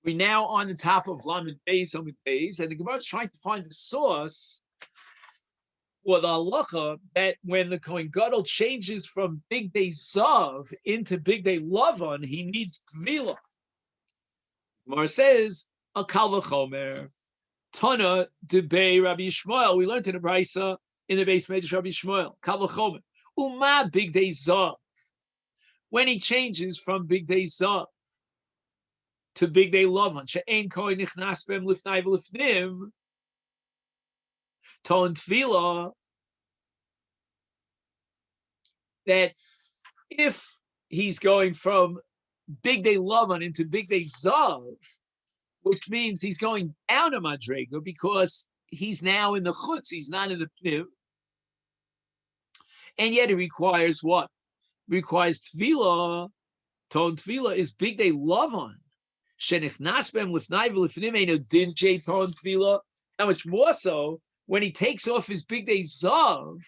We're now on the top of Lamed Beis, Lamed Beis, and the Gemara is trying to find the source or the halacha that when the Kohen Gadol changes from Big Day Zav into Big Day Lavan, he needs Tvila. Gemara says, Al Kal V'chomer, Tana Debei Rabbi Yishmael. We learned in the Brisa in the base Medrash Rabbi Yishmael, Kal V'chomer, Uma Big Day Zav. When he changes from Big Day Zav to Big Day Lavan, She'ein Kohen Nichnas B'em Lifnai V'Lifnim, Ton Tvila, that if he's going from Big Day Lavan into Big Day Zav, which means he's going down a Madrega because he's now in the Chutz, he's not in the Pniv, and yet it requires what? Requires Tvila. Ton Tvila is Big Day Lavan. Shenichnas b'em lifnai v'lifnim eino din jay ton Tvila. How much more so when he takes off his Big Day Zav,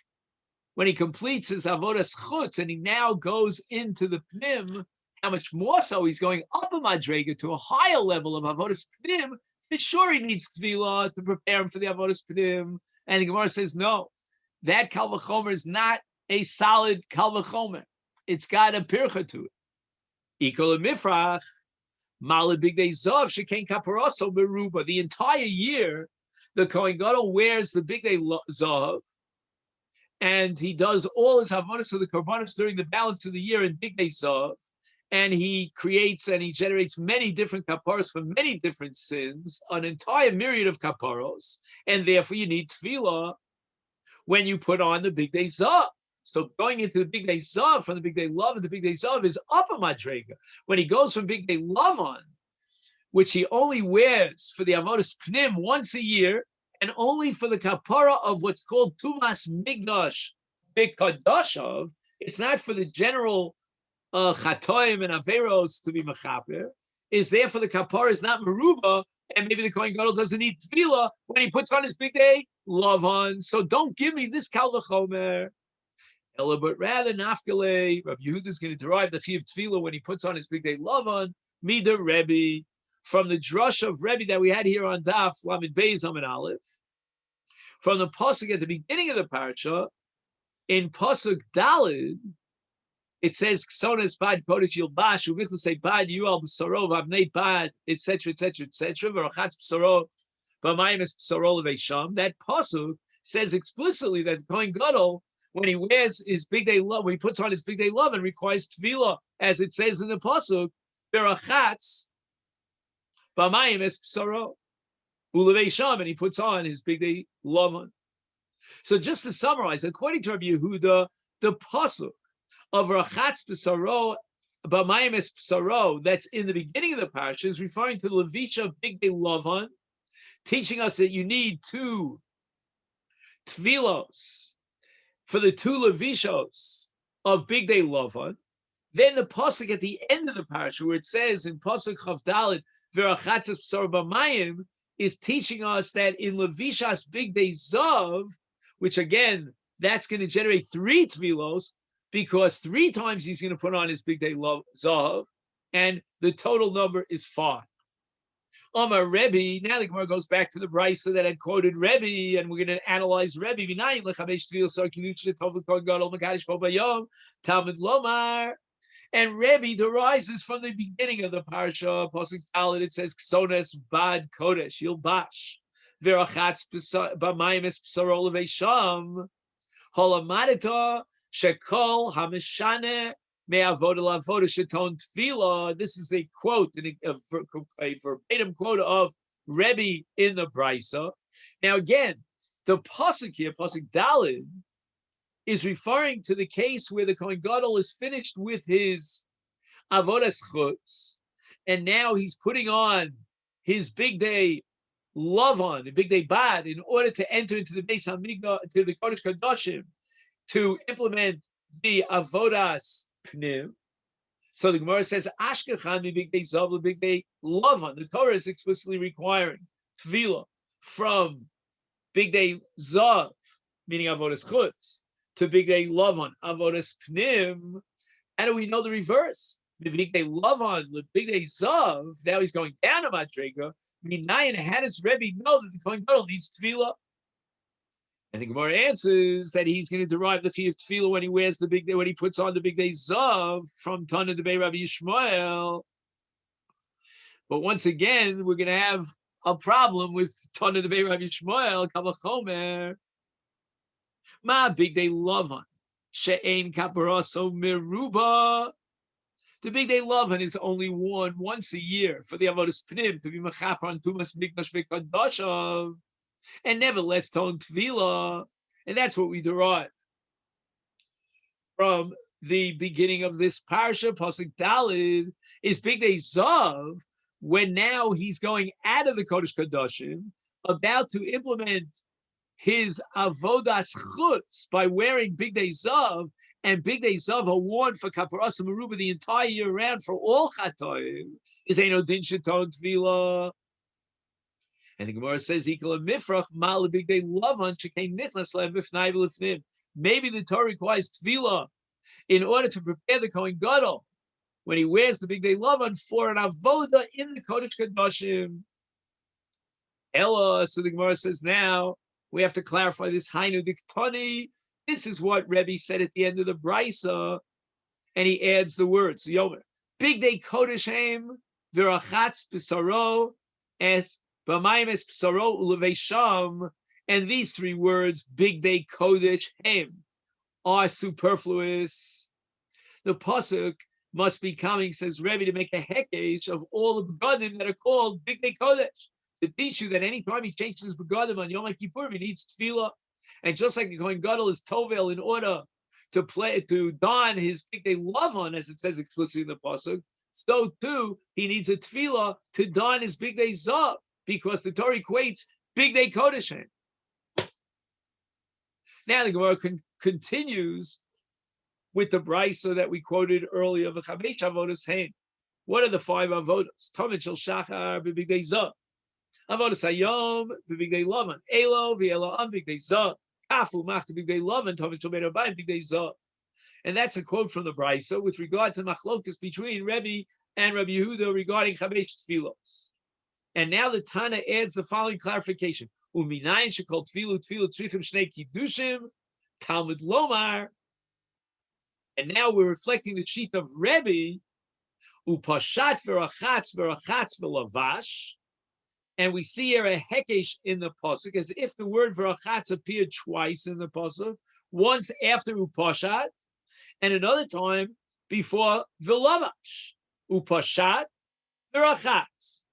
when he completes his Avodas Chutz, and he now goes into the Pnim, how much more so he's going up a Madrega to a higher level of Avodas Pnim. For sure he needs Tvila to prepare him for the Avodas Pnim. And the Gemara says, no, that Kal V'chomer is not a solid Kal V'chomer. It's got a pircha to it. Ikol Mifrach, Mala Big Day Zav, Shekain Kaparaso Meruba. The entire year, the Kohen Gadol wears the Big Day Zav, and he does all his Havodas of the Korbanos during the balance of the year in Big Day Zav, and he creates and he generates many different kaparos for many different sins, an entire myriad of kaparos, and therefore you need tefillah when you put on the Big Day Zav. So going into the Big Day Zav, from the Big Day Lavan to Big Day Zav, is up a Madrega. When he goes from Big Day Lavan, which he only wears for the Avodas Pnim once a year, and only for the kapara of what's called Tumas Migdash B'Kadashav, it's not for the general Chatoim and Averos to be Mechaper, is there for the kapara is not Meruba, and maybe the Kohen Gadol doesn't need Tefillah when he puts on his Big Day Lavan. So don't give me this Kal V'chomer. But rather, Nafkale, Rabbi Yehuda is going to derive the Chi of Tefillah when he puts on his Big Day Lavan, Mida Rebbe, from the drush of Rebbe that we had here on Daf, Lamed Beis Amid Aleph, from the Pasuk at the beginning of the parasha, in Pasuk Dalid, it says, Ksones Bad Kodesh Yilbash, Uvichel say Bad Yual B'Sarov, Avnei Bad, etc., etc., etc., V'Rachatz B'Sarov, B'Mayim Es B'Sarov Leveisham. That Pasuk says explicitly that Kohen Gadol, when he wears his Big Day Love, when he puts on his Big Day Love and requires Tefillah, as it says in the Pasuk, V'Rachatz B'Mayim Es B'Sarov Uleveisham, and he puts on his Big Day Love. So just to summarize, according to Rabbi Yehuda, the Pasuk of Rachatz B'Saro, B'Mayim Es B'Saro, that's in the beginning of the parasha, is referring to the Levitcha of Big Day Lavan, teaching us that you need two Tvilos for the two Levishos of Big Day Lavan. Then the pasuk at the end of the parasha, where it says in pasuk Chav Daled, V'Rachatz B'Saro B'Mayim, is teaching us that in Levishas Big Day Zav, which again, that's going to generate three Tvilos, because three times he's going to put on his Big Day Zav, and the total number is 5. Amar Rebbe, now the Gemara goes back to the Brisa that had quoted Rebbe, and we're going to analyze Rebbe. Talmud Lomar. And Rebbe derives this from the beginning of the parasha. Pasuk Talmud, it says, Ksones Bad Kodesh, Yilbash, V'Rachatz B'Mayim Es B'Saro Leveisham, Holamadita, Shekol Hamishane Me'avoda Lavoda Sheton Tefillah. This is a quote, a verbatim quote of Rebbe in the Brisa. Now again, the pasuk here, pasuk Dalid, is referring to the case where the Kohen Gadol is finished with his Avodas Chutz, and now he's putting on his Big Day Lavan, the Big Day Bad, in order to enter into the Beis Hamikdash, to the Kodesh Kodashim, to implement the Avodas Pnim. So the Gemara says, Ashkechan mi Big Day Zav, Big Day Lavan. The Torah is explicitly requiring Tefillah from Big Day Zav, meaning Avodas Chutz, to Big Day Lavan, Avodas Pnim. How do we know the reverse? The big day love on the big day zav. Now he's going down a madrega. Minayin, how does Rebbe know that the Kohen Gadol needs tefillah? And the Gemara answers that he's going to derive the chiyuv tefillah when he wears the big day, when he puts on the big day zav from Tana de Rabbi Yishmael. But once again, we're going to have a problem with Tana de Rabbi Yishmael, Kavachomer. Ma big day lavan she'ein kaparaso meruba. The big day lavan is only worn once a year for the avodas pnim to be mechaper on tumas mikdash v'kadashav, and never less tone tvila, and that's what we derive from the beginning of this parsha. Pasuk Dalid is big day zav, when now he's going out of the Kodesh Kodashim, about to implement his avodas chutz by wearing big day zav, and big day zav are worn for kaparas meruba the entire year round for all chatoim. Is ain't no din sheton tvila. And the Gemara says, "Ikol mifrach mal big day lavan shekain nichnas lev b'fnai v'lifnim." Maybe the Torah requires tvila in order to prepare the Kohen Gadol when he wears the big day lavan for an avoda in the Kodesh Kodashim. Ella, so the Gemara says now we have to clarify this hainu diktani. This is what Rebbe said at the end of the brisa, and he adds the words Yomi big day Kodesh Haim v'rachatz b'saro es b'mayim es b'saro ulevesham, and these three words big day Kodesh Haim are superfluous. The pasuk must be coming, says Rebbe, to make a hekesh of all the begadim that are called big day Kodesh, to teach you that any time he changes his begadim on Yom Kippur, he needs tefillah. And just like the Kohen Gadol is tovel in order to don his big day lavan, as it says explicitly in the pasuk, so too he needs a tefillah to don his big day zav, because the Torah equates big day Kodesh. Now the Gemara continues with the brisa that we quoted earlier. V'chamesh avodas hein. What are the five avodas? Tamid shel shachar b'big day zav. Avodas hayom b'big day lavan. Elo v'elo am big day zav. Kafu machta big day lavan. Tamid shel bein abayim big day zav. And that's a quote from the brisa with regard to the machlokas between Rebbe and Rabbi Yehuda regarding chamesh tefillos. And now the Tana adds the following clarification: Uminayin shekol tefillu tzrifim shnei kiddushim Talmud lomar. And now we're reflecting the sheet of Rebbe, upashat v'rachatz v'lavash, and we see here a hekesh in the pasuk, as if the word v'rachatz appeared twice in the pasuk, once after upashat, and another time before v'lavash. Upashat v'rachatz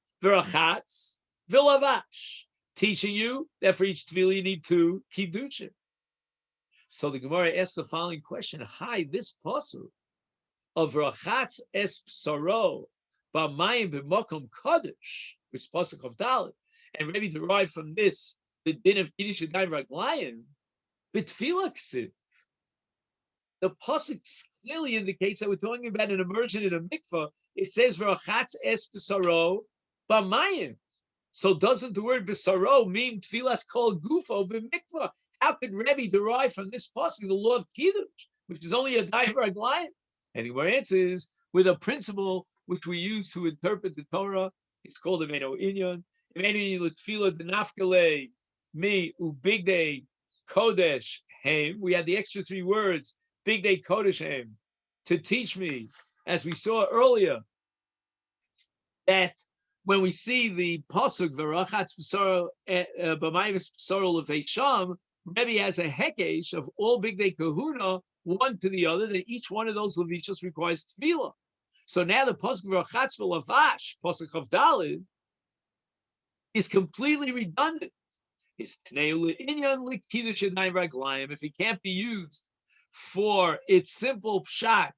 v'lavash, teaching you that for each tefillah you need two kiddushim. So the Gemara asks the following question: hi, this pasuk of rachatz es psaro b'mayim b'makom kadosh, which is pasuk of Dalet, and Rebbe derived from this the din of kiddush yadayim raglayim b'tefillah ksiv. The pasuk clearly indicates that we're talking about an immersion in a mikvah. It says rachatz es psaro b'mayim. So doesn't the word b'saro mean tefillas kol gufo b'mikvah? How could Rebbe derive from this pasuk the law of kiddush, which is only a diver aglayim? And the answer is with a principle which we use to interpret the Torah. It's called the Meno Inyan. Meno Tefillah Denafkale Mi Ubig Day Kodesh Haim. We had the extra three words, Big Day Kodesh Haim, to teach me, as we saw earlier, that when we see the pasuk V'rachatz B'saro B'mayim B'saro L'Veisham, Rebbe has a hekesh of all big day kahuna, one to the other, that each one of those levishos requires tefillah. So now the pasuk v'rachatz v'lavash, pasuk of Dalid, is completely redundant. His tnei inyan l'kiddush yadayim raglayim, if it can't be used for its simple pshat,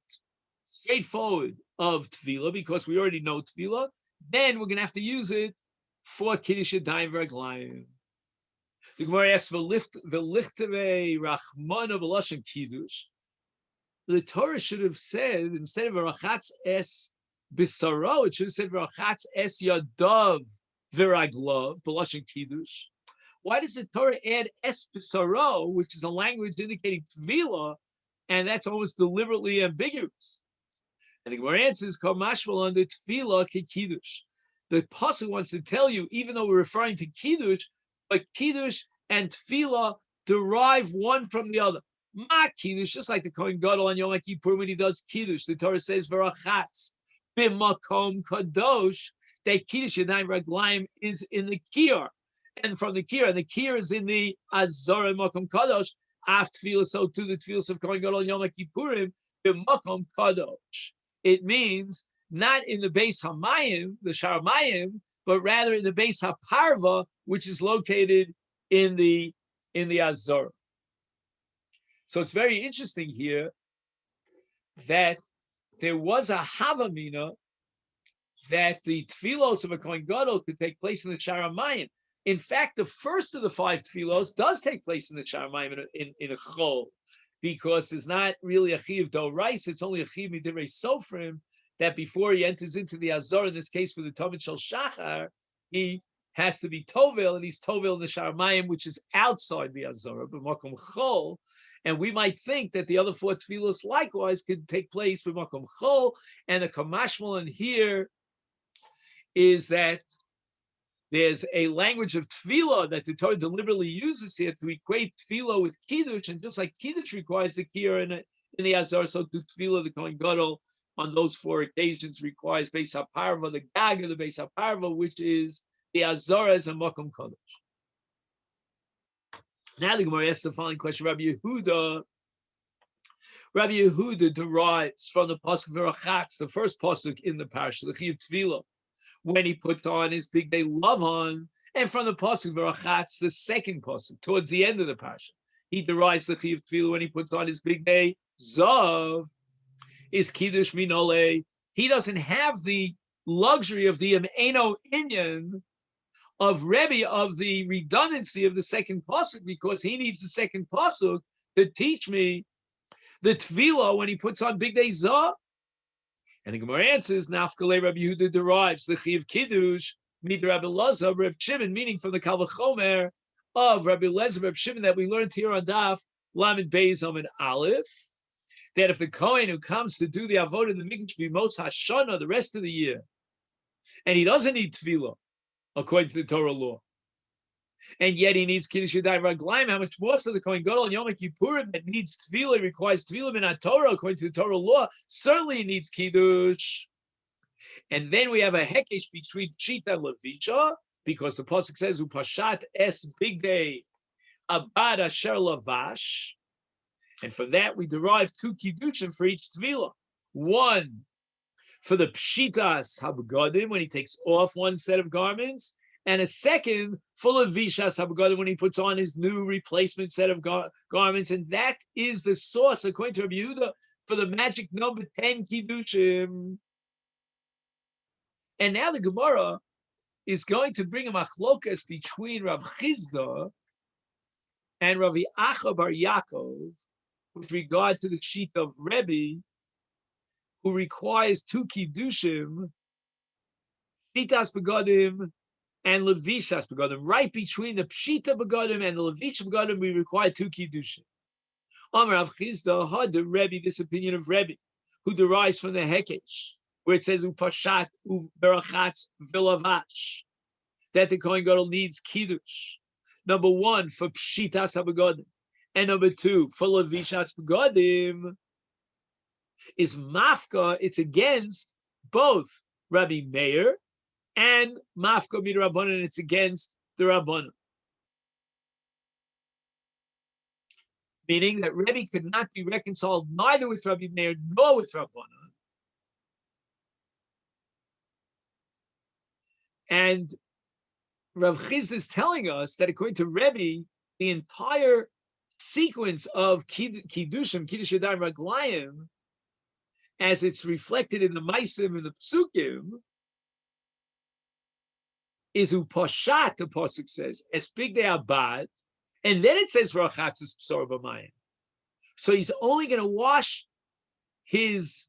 straightforward of tefillah, because we already know tefillah, then we're going to have to use it for kiddush yadayim raglayim. The Gemara asks, "V'lichteve rachmana v'lashon kiddush." The Torah should have said, instead of "v'rachatz es bisaro," it should have said "v'rachatz es yadav v'raglav v'lashon kiddush." Why does the Torah add es bisaro, which is a language indicating tvila, and that's almost deliberately ambiguous? And the Gemara answers, "Kol mashmal under tefillah kiddush." The pasuk wants to tell you, even though we're referring to kiddush, but kiddush and tefillah derive one from the other. Ma kiddush, just like the Kohen Gadol on Yom Kippur when he does kiddush, the Torah says v'rachatz b'makom kadosh. That kiddush yadayim raglayim is in the kiyar, and from the kiyar is in the azor and makom kadosh. Af tefillah, so too the tefillah of Kohen Gadol on Yom Kippurim b'makom kadosh. It means not in the Beis Hamayim, the Sharamayim, but rather in the Beis HaParva, which is located in the Azor. So it's very interesting here that there was a Havamina that the tefillos of a Kohen Gadol could take place in the Sharamayim. In fact, the first of the 5 tefillos does take place in the Sharamayim in a chol, because it's not really a chiv d'oraisa, it's only a chiv midivrei sofrim, that before he enters into the Azor, in this case for the Talmud Shel Shachar, he has to be Tovel, and he's Tovel in the Sharamayim, which is outside the Azor, b'makom chol. And we might think that the other 4 tefillos likewise could take place b'makom chol, and the kamashmal in here is that there's a language of tefillah that the Torah deliberately uses here to equate tefillah with kiddush, and just like kiddush requires the kiyar in the Azor, so to tefillah, the Kohen Gadol, on those 4 occasions requires Beis HaParva, the gag of the Beis HaParva, which is the Azor as a Makom Kodesh. Now the Gemara asks the following question. Rabbi Yehuda derives from the pasuk V'rachatz, the first pasuk in the parsha, the Chiv Tefillah, when he put on his big day Lavan, and from the pasuk V'rachatz, the second pasuk, towards the end of the parsha, he derives the Chiv Tefillah when he puts on his big day Zav, is Kiddush Minole. He doesn't have the luxury of the Eno Inyan of Rebbe, of the redundancy of the second pasuk, because he needs the second pasuk to teach me the Tefillah when he puts on Big Day Zah. And the Gemara answers, Nafkale Rabbi Yehuda derives the Chiv Kiddush Mid Rabbi Elazar, Rabbi Shimon, meaning from the Kal V'chomer of Rabbi Elazar, Rabbi Shimon, that we learned here on Daf Lamed Beis Amud Aleph, that if the Kohen who comes to do the Avodah in the Mikdash B'Mos Hashana the rest of the year, and he doesn't need Tefillah, according to the Torah law, and yet he needs Kiddush Yadayim Raglayim, how much more so the Kohen Gadol on Yom Kippurim that needs Tefillah, requires Tefillah in Torah, according to the Torah law, certainly he needs Kiddush. And then we have a hekesh between Pshita and Levisha, because the pasuk says, Upashat es Big Day Abad Asher Lavash. And from that, we derive 2 kiddushim for each tefillah. One for the pshitas habagadim, when he takes off one set of garments, and a second for the vishas habagadim, when he puts on his new replacement set of garments. And that is the source, according to Rabbi Yehuda, for the magic number 10 kiddushim. And now the Gemara is going to bring a machlokas between Rav Chizda and Ravi Acha Bar Yaakov, with regard to the sheet of Rebbe, who requires 2 kiddushim, shitas begadim and levishas begadim. Right between the pshita begadim and the levisha begadim, we require 2 kiddushim. Amar Rav Chizda had the Rebbe, this opinion of Rebbe, who derives from the Hekesh, where it says upashat uberachatz vilavash, that the Kohen Gadol needs kiddush. Number 1 for pshitas habegadim, and number 2 for levishas begadim, is mafka. It's against both Rabbi Meir and mafka midrabanan. It's against the Rabbanan, meaning that Rebbe could not be reconciled neither with Rabbi Meir nor with Rabbanan. And Rav Chizd is telling us that according to Rebbe, the entire sequence of Kiddushim, Kiddush Yadayim Raglayim, as it's reflected in the Maisim and the Psukim, is upashat, the Pasuk says, es bigdei abad, and then it says Rachatz es psor b'mayim. So he's only going to wash his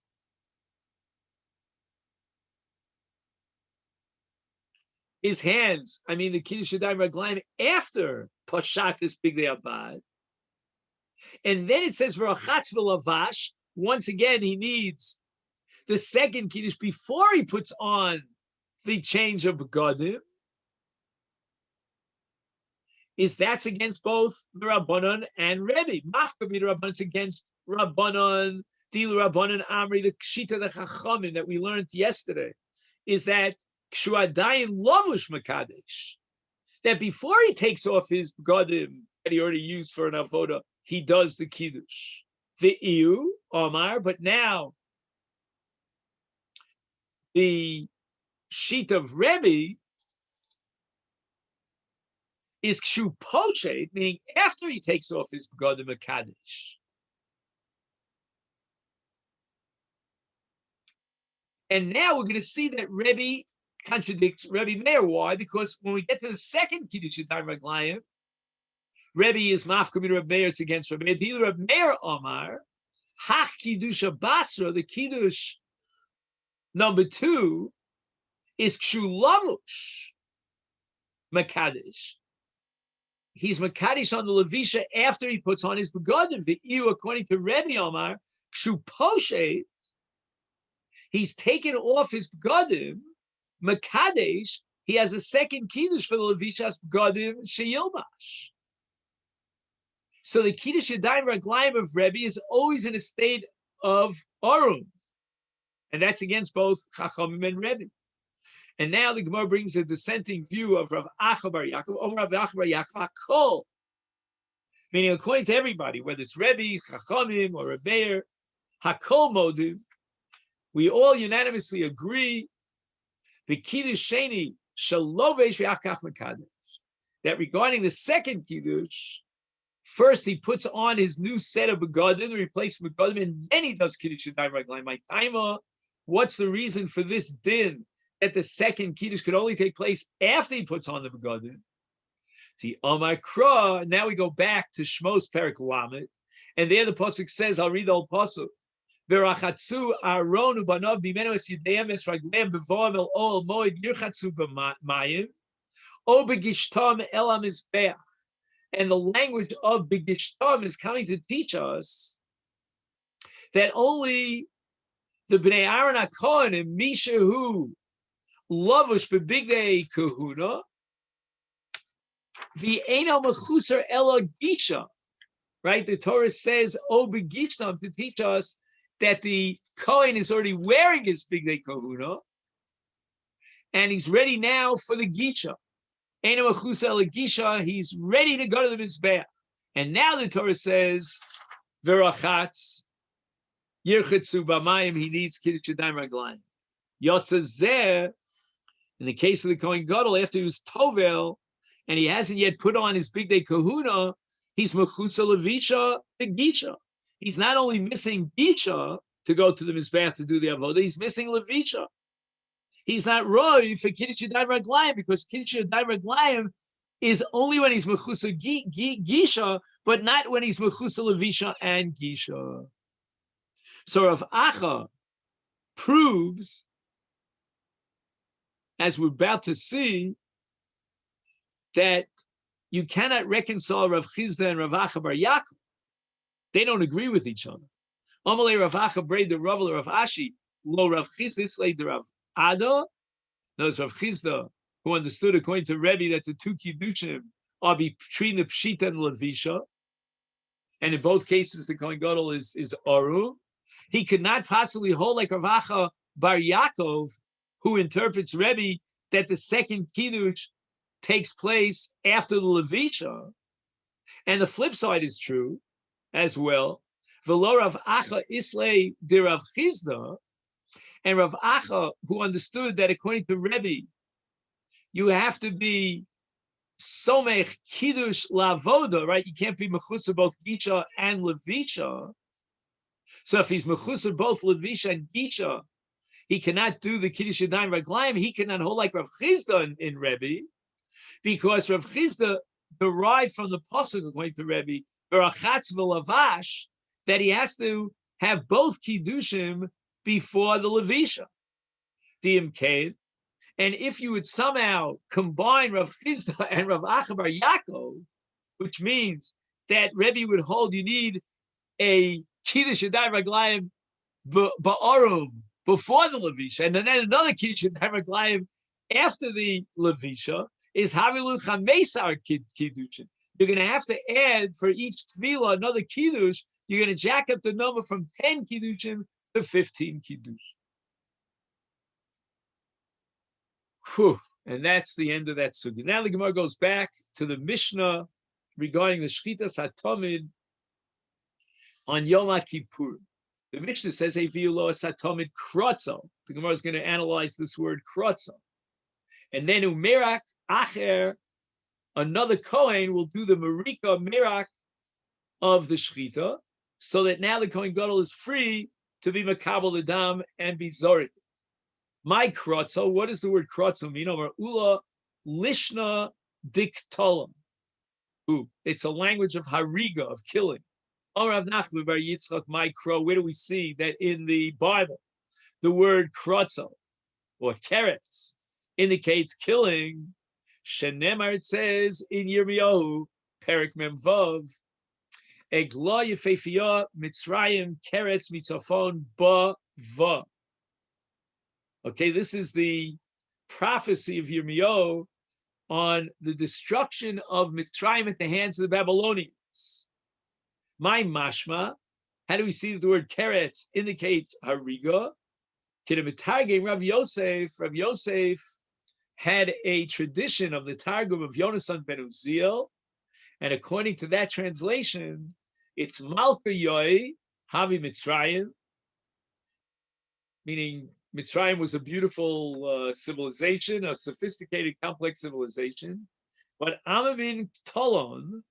hands, the Kiddush Yadayim Raglayim, after pashat es bigdei abad. And then it says Rachatz v'lavash. Once again, he needs the second Kiddush before he puts on the change of begadim, is that's against both the Rabbanon and Rebbe. Mafka be the Rabbanon against Rabbanon, Dilu Rabbanon Amri, the Kshita, the Chachamim that we learned yesterday, is that Kshuadayin Lavush Makadesh, that before he takes off his begadim that he already used for an avoda, he does the Kiddush. The Iu, Omar, but now the sheet of Rebbe is kshu poshet, meaning after he takes off his begadim mekadesh. And now we're going to see that Rebbe contradicts Rebbe Meir. Why? Because when we get to the second Kiddush Yadayim Raglayim, Rebbe is mafka min Rebbe Meir, it's against Rebbe Meir. Rebbe Meir Omar, hach Kiddusha Basra, the Kiddush number 2, is kshu lavush mekadesh. He's Makadish on the Levisha after he puts on his begadim. The Iu, according to Rebbe Omar, Kshu Poshet, he's taken off his begadim. Makadesh, he has a second Kiddush for the Levisha's begadim Sheyilmash. So the Kiddush Yadayim Raglayim of Rebbe is always in a state of Arum. And that's against both Chachamim and Rebbe. And now the Gemara brings a dissenting view of Rav Acha bar Yaakov, Rav Acha bar Yaakov HaKol, meaning according to everybody, whether it's Rebbe, Chachamim, or Rebbeir, HaKol Modim, we all unanimously agree the Kiddush Sheni Shalovesh V'Akach Mekadesh, that regarding the second Kiddush, first he puts on his new set of begadim, replacement begadim, and then he does Kiddush Yadayim Raglayim. My timer, what's the reason for this din that the second Kiddush could only take place after he puts on the begadim? The Omar Kra, now we go back to Shmos Perek Lamed, and there the pasuk says, I'll read the whole pasuk. V'rachatzu Aaron ubanav bimenu es yidayim es ragleim bevoam el ol moed yirchatzu b'mayim o begishtam el hamizbeach. And the language of begishtam is coming to teach us that only the Bnei Aaron HaKohen and Mishahu Lavush bebigdei kahuna, the eno mechuser ela gisha, right? The Torah says, "O begishtam," to teach us that the Kohen is already wearing his bigdei kahuna, and he's ready now for the gisha. Eno mechuser ela gisha, he's ready to go to the mizbeach. And now the Torah says, "Verachatz yirchatzu b'mayim," he needs kiddush yadayim raglayim. Yotzazeh. In the case of the Kohen Gadol, after he was Tovel, and he hasn't yet put on his bigdei kahuna, he's mechutza levisha the gisha. He's not only missing gisha to go to the mizbeach to do the avodah, he's missing levisha. He's not roy for kiddush yadayim raglayim, because kiddush yadayim raglayim is only when he's mechutza gisha, but not when he's mechutza levisha and gisha. So Rav Acha proves, as we're about to see, that you cannot reconcile Rav Chizda and Rav Acha bar Yaakov. They don't agree with each other. Amalei Rav Acha braid the Rav Rav Ashi, lo Rav Chizda, it's like the Rav Ada. Notice Rav Chizda, who understood according to Rebbe that the two Kiddushim are between the Pshita and Levisha, and in both cases the Kohen Gadol is Aru. He could not possibly hold like Rav Acha bar Yaakov, who interprets Rebbe that the second Kiddush takes place after the Levisha. And the flip side is true as well. V'lo Rav Acha islay de Rav Chizda, and Rav Acha, who understood that according to Rebbe, you have to be somech Kiddush lavoda, right? You can't be mechusar both Gisha and Levisha. So if he's mechusar both Levisha and Gisha, he cannot do the Kiddush Yadayim Raglayim. He cannot hold like Rav Chizda in Rebbe, because Rav Chizda derived from the pasuk according to Rebbe, Verachatz v'lavash, that he has to have both Kiddushim before the Levisha. Di'imkeid. And if you would somehow combine Rav Chizda and Rav Acha bar Yaakov, which means that Rebbe would hold you need a Kiddush Yadayim Raglayim ba'arum before the Levisha, and then another Kiddushin Hamaglayim after the Levisha is Havilu Chamesar Kiddushin. You're going to have to add for each Tvila another Kiddush. You're going to jack up the number from 10 Kiddushin to 15 Kiddush. Whew. And that's the end of that sugya. Now the Gemara goes back to the Mishnah regarding the Shchitas HaTomid on Yom Kippur. The Mishnah says, Eviu lo HaTomid krotzo. The Gemara is going to analyze this word krotzo. And then Umerak Acher, another Kohen, will do the Marika Merak of the Shchita, so that now the Kohen Gadol is free to be Makabel Adam and be Zorik. My krotzo, what does the word krotzo mean? Over Ula Lishna Diktolam. It's a language of hariga, of killing. Amar Rav Nachman bar Yitzchak, my kro. Where do we see that in the Bible the word krotzo or keretz indicates killing? Shenemar, it says in Yirmiyahu, Perik Memvav, Egla Yefefiyah Mitzrayim Keretz Mitzafon Ba Va. Okay, this is the prophecy of Yirmiyahu on the destruction of Mitzrayim at the hands of the Babylonians. My mashma, how do we see that the word keretz indicates hariga? Rav Yosef had a tradition of the Targum of Yonasan ben Uziel, and according to that translation, it's Malka Yoi Havi Mitzrayim, meaning Mitzrayim was a beautiful civilization, a sophisticated, complex civilization. But Amamin Tolon,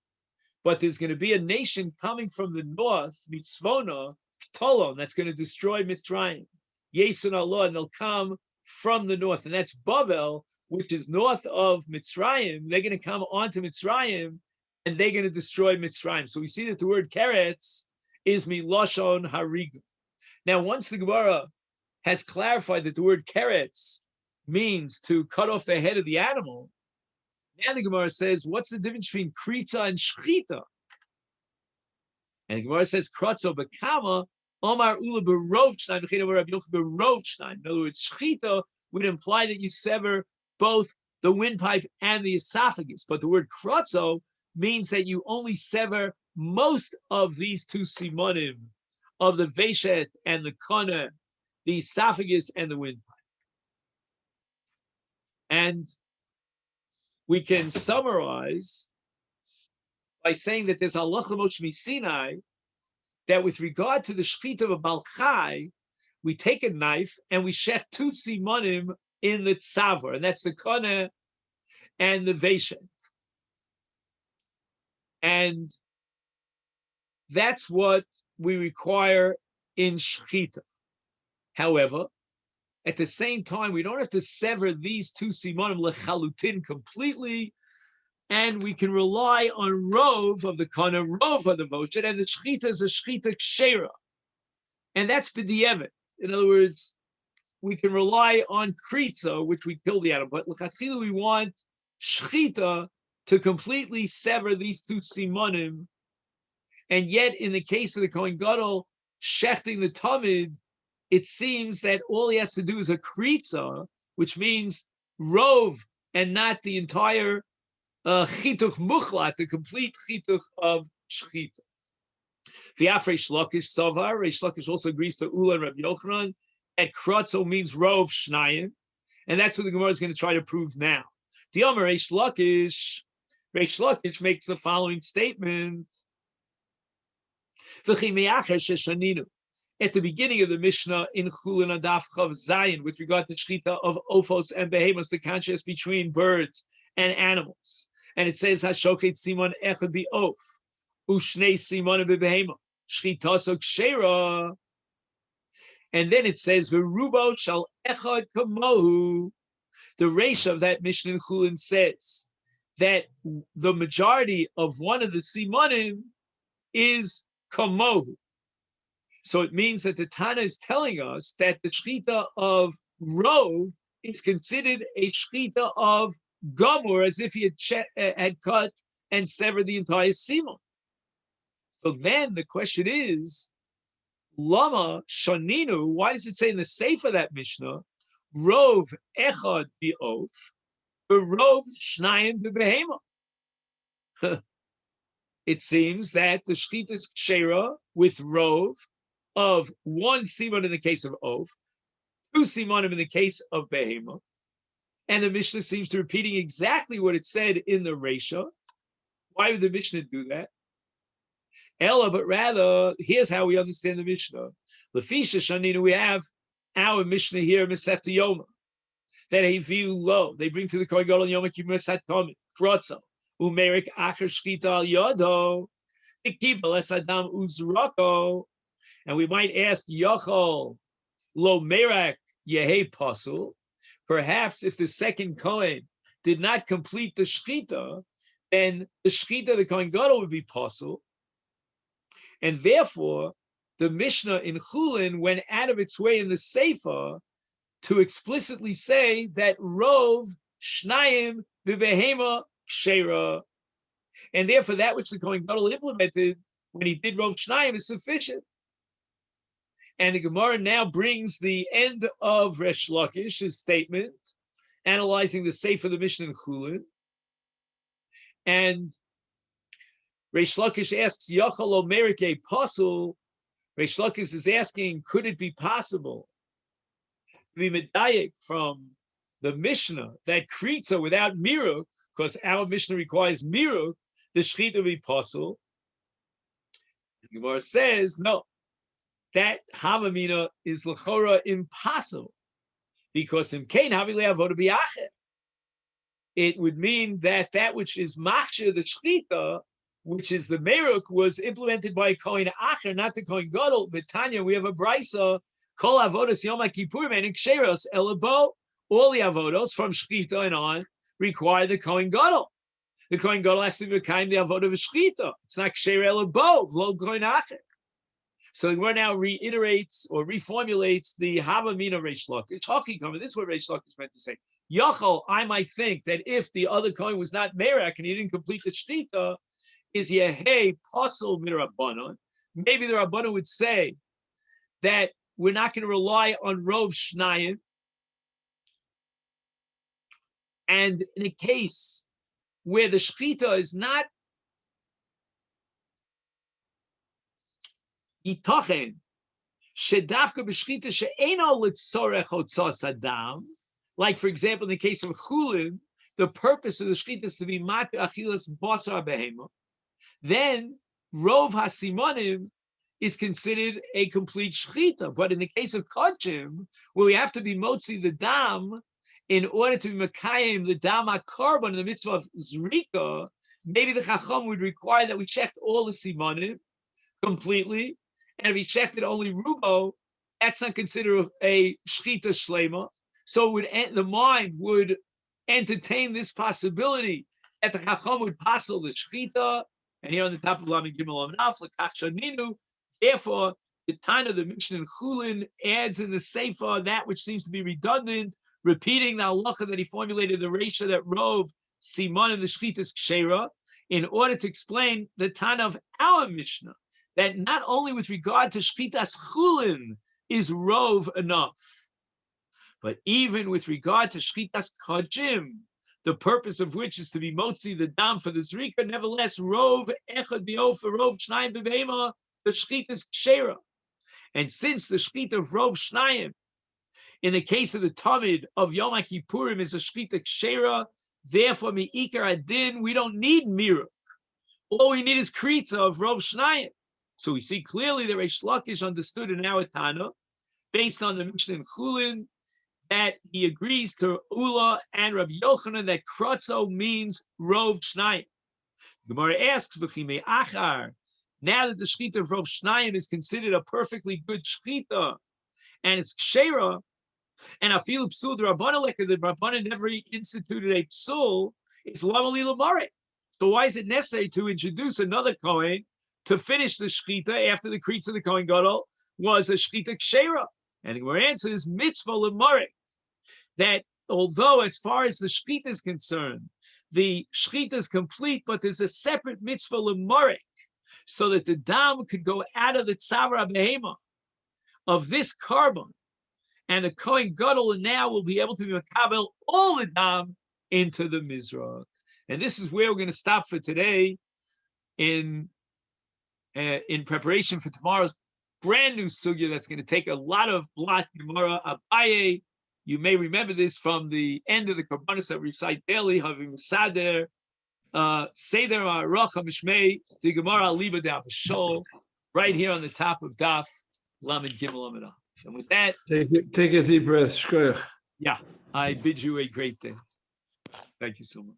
but there's going to be a nation coming from the north, Mitzvona, Tolon, that's going to destroy Mitzrayim. Yesun Allah, and they'll come from the north. And that's Bavel, which is north of Mitzrayim. They're going to come onto Mitzrayim, and they're going to destroy Mitzrayim. So we see that the word keretz is Miloshon Hariga. Now, once the Gemara has clarified that the word keretz means to cut off the head of the animal, now the Gemara says, what's the difference between kritza and shchita? And the Gemara says, kratzo bekama, omar ula berov shnayim, v'chein Rabbi Yochanan berov shnayim. In other words, shchita would imply that you sever both the windpipe and the esophagus. But the word kratzo means that you only sever most of these two simonim, of the veshet and the kana, the esophagus and the windpipe. And we can summarize by saying that there's halacha Moshe Sinai that with regard to the shchita of a balchai, we take a knife and we shech two simonim in the tzavar, and that's the kana and the veshet. And that's what we require in shchita. However, at the same time, we don't have to sever these two simonim lechalutin completely, and we can rely on rov of the kana, rov of the voshet, and the shchita is a shchita kshera, and that's b'di'evet. In other words, we can rely on kritza, which we kill the animal, but l'chachila we want shchita to completely sever these two simonim, and yet in the case of the Kohen Gadol shechting the tamid, it seems that all he has to do is a kritza, which means rov, and not the entire chituch muchlat, the complete chituch of shchita. The Reish Lakish Savar, Reish Lakish also agrees to Ula and Rabbi Yochanan, that kratzo means rov shnayim, and that's what the Gemara is going to try to prove now. The Amar Reish Lakish makes the following statement. At the beginning of the Mishnah in Chulin Adaf Chav Zayin, with regard to shchita of ophos and behemos, the contrast between birds and animals, and it says Hashochet Simon Echad Bi Of Ushnei Simon Behema Shchita Kshera, and then it says Verubo Shal Echad Kamohu. The Reish of that Mishnah in Chulin says that the majority of one of the simonim is Kamohu. So it means that the Tana is telling us that the shchita of rov is considered a shchita of gamur, as if he had cut and severed the entire simon. So then the question is, Lama Shoninu, why does it say in the Sefer of that Mishnah, Rov Echad B'of, Rov Shnayim B'behema? It seems that the Shechita is Kshera with Rov of one Simon in the case of Ov, two Simonim in the case of Behema. And the Mishnah seems to be repeating exactly what it said in the Reisha. Why would the Mishnah do that? Ella, but rather, here's how we understand the Mishnah. Lefisha Shanina, we have our Mishnah here, Masechet Yoma, that a view low. They bring to the Kohen Gadol Yoma Kippur Satomit, Krotzo, Umerik Acher Shchita Al Yodo, Ikibel Es Adam Uzrako. And we might ask, Yochol Lo Merak Yehe Pasul. Perhaps if the second Kohen did not complete the Shchita, then the Shchita, the Kohen Gadol, would be Pasul. And therefore, the Mishnah in Chulin went out of its way in the Sefer to explicitly say that Rov Shnayim V'Behema Kshera. And therefore, that which the Kohen Gadol implemented when he did Rov Shnayim is sufficient. And the Gemara now brings the end of Resh Lakish's statement, analyzing the Sefer of the Mishnah in Chulin. And Resh Lakish asks, Yochel Omerik a Pasul. Resh Lakish is asking, could it be possible to be medayik from the Mishnah that Kritza without Miruk, because our Mishnah requires Miruk, the Shechita will be Pasul? The Gemara says, no, that Havamina is L'chora impossible, because in Kain Havile Avoda B'Acher, it would mean that that which is Machshir, the Shechita, which is the Meruk, was implemented by Kohen Acher, not the Kohen Gadol. Vitanya, we have a brisa, Kol Avodos Yom Kippurim and Ksheros Elabo. All the Avodos from Shechita and on require the Kohen Gadol. The Kohen Gadol has to be kind the Avodah of Shechita. It's not Ksher Elabo, V'lo Kohen Acher. So the Gemara now reiterates or reformulates the Havamina Reish Lakish. This is what Reish Lakish meant to say. Yachol, I might think that if the other Kohen was not Merak and he didn't complete the Shechita, is Yehei Pasul Mirabbanon. Maybe the Rabbanon would say that we're not going to rely on Rov Shnayim. And in a case where the Shechita is not Yitachen, Shedafka B'Shechita She'eno Litzorech Hotzos Adam, like for example in the case of Chulin, the purpose of the Shechita is to be Mati Achilas Basar Behema. Then Rov HaSimonim is considered a complete Shechita. But in the case of Kodshim, where we have to be Motzi the Dam in order to be Makayim the Dam HaKarban in the mitzvah of Zrika, maybe the Chacham would require that we checked all the Simonim completely. And if he checked it only Rubo, that's not considered a Shechita Shlema. So the mind would entertain this possibility that the Chacham would passel the Shechita. And here on the top of Lamed Gimel Amnaf, L'kach Shaninu. Therefore, the Tana of the Mishnah in Chulin adds in the Sefer that which seems to be redundant, repeating the halacha that he formulated the Reisha that Rov Simon and the Shechita's Kshera, in order to explain the Tana of our Mishnah, that not only with regard to Shechita's Chulin is Rov enough, but even with regard to Shechita's Kodshim, the purpose of which is to be motzi the dam for the zrika, nevertheless, Rov Echad B'of for Rov Shnayim B'Behema, the Shechita is Kshera. And since the Shechita of Rov Shnayim, in the case of the Tamid of Yom Kippurim, is a Shechita Kshera, therefore, Mi'ikar Adin, we don't need Miruk. All we need is Kritza of Rov Shnayim. So we see clearly that Reish Lakish understood in our Tana, based on the Mishnah in Chulin, that he agrees to Ula and Rabbi Yochanan that Krotzo means Rov Shnayim. Gemara asks, V'chimei Achar, now that the Shechita of Rov Shnayim is considered a perfectly good Shechita, and it's Kshera, and Afilu Psul the Rabbanan Lekar, the Rabbanan never instituted a Psul, it's Lamali Lamare. So why is it necessary to introduce another Kohen to finish the Shechita after the Kritza of the Kohen Gadol was a Shechita Kshera? And the Gemara answer is Mitzvah Lamare. That although as far as the Shechita is concerned, the Shechita is complete, but there's a separate mitzvah l'marek, so that the dam could go out of the tzavra behema of this carbon, and the Kohen Gadol now will be able to be makabel all the dam into the Mizrach. And this is where we're going to stop for today in preparation for tomorrow's brand new sugya that's going to take a lot of block. Gemara Abaye. You may remember this from the end of the Korbanos that we recite daily, Havim Sader, Seder Aracha Mishmei, the Gemara Liba Daf Shol, right here on the top of Daf Lamed Gimel Amid. And with that, take a deep breath. Shkoyach. yeah, I bid you a great day. Thank you so much.